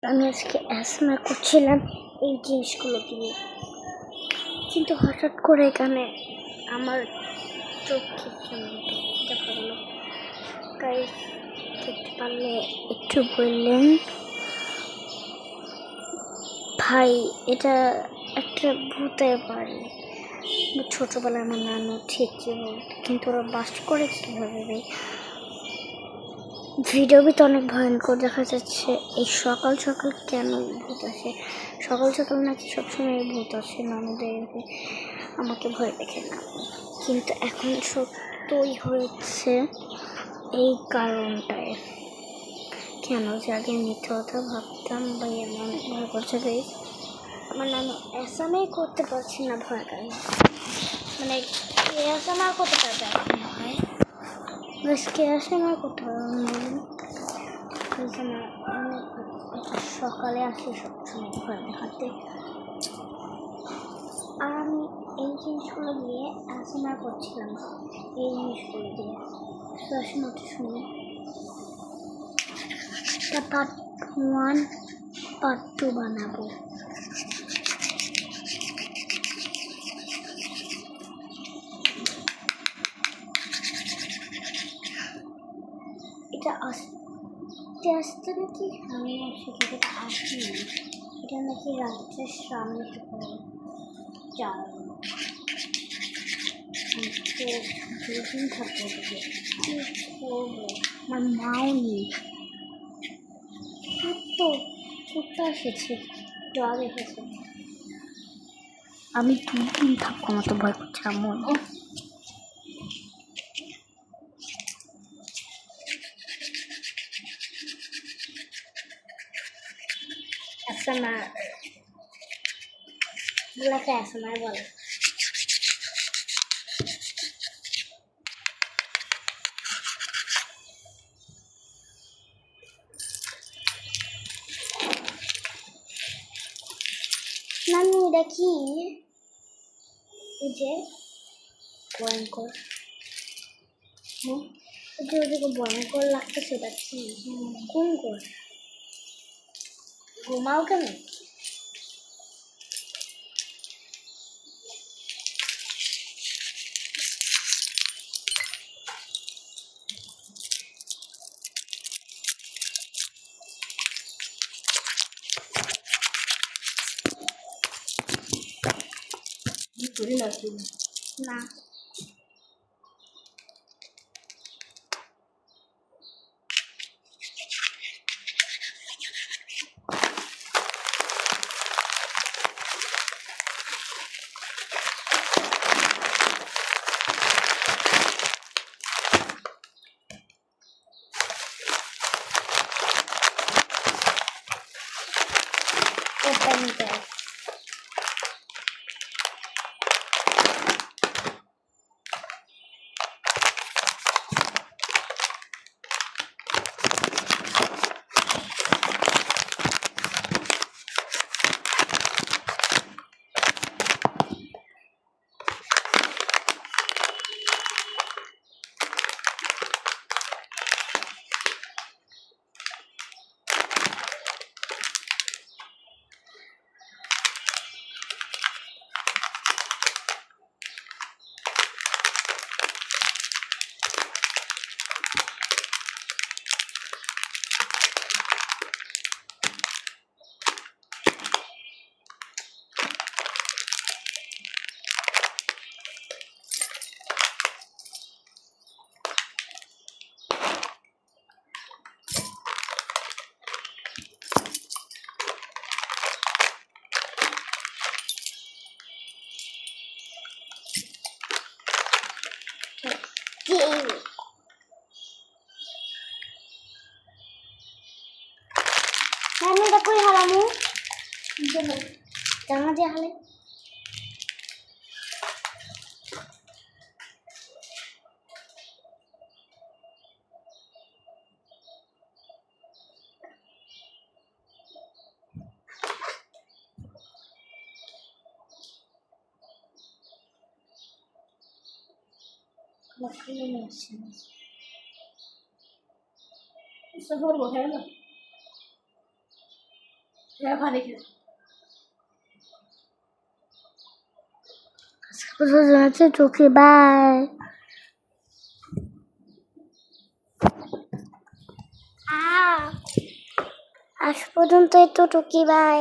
আমি আজকে অ্যাসমা করছিলাম এই জিনিসগুলো দিয়ে, কিন্তু হঠাৎ করে এখানে আমার চোখের জন্য দেখা গেল। গাইস দেখতে পারলে একটু বললেন ভাই, এটা একটা ভূতের বাড়ি। ছোটবেলায় আমার নানু ঠিকই বলত, কিন্তু ওরা বাস করে কীভাবে ভাই? ভিডিও তো অনেক ভয়ঙ্কর দেখা যাচ্ছে। এই সকাল সকাল কেন ভূত আসে? সকাল সকাল নাকি সবসময় ভূত আসে নানুদের, আমাকে ভয় দেখে না, কিন্তু এখন সত্যই হয়েছে এই কারণটায়। কেন যে আগে মিথ্যা কথা ভাবতাম ভাই, আমার অনেক ভয় করছে ভাই। আমার নানু অ্যাসামে করতে পারছি না ভয় কারণে, মানে অ্যাসামা করতে পারবে না ভাই, আজকে অ্যাসামা করতে পারবো না। আমি সকালে আসি সবসময় ভয় দেখাতে, আর আমি এই জিনিসগুলো দিয়ে অ্যাসামা করছিলাম। এই জিনিসগুলো দিয়ে মতো শুনি পার্ট 1 পার্ট 2 বানাবো। এটা আস্তে আস্তে নাকি আমি সেটাকে আসি, এটা নাকি রাত্রের সামনে করে চাল দুদিন থাকবো, কি করবো? আমার মাও নেই, কুত্তা এসেছে, ডগ এসেছে, আমি 2 দিন থাকবো, আমার তো ভয় করছে এমন। ASMR বলাকে ASMR বলে। নানু এটা কি? এই যে ভয়ঙ্কর, ওদিকে ভয়ঙ্কর লাগতেছে, এটা কি? কোন কর ঘুমাও কেন? না আমি এটা কই হারামু? জানা দিয়ে হালে শহর বোঝায় না। আছে টুকি বাই। আজ পর্যন্ত তো টুকি বাই।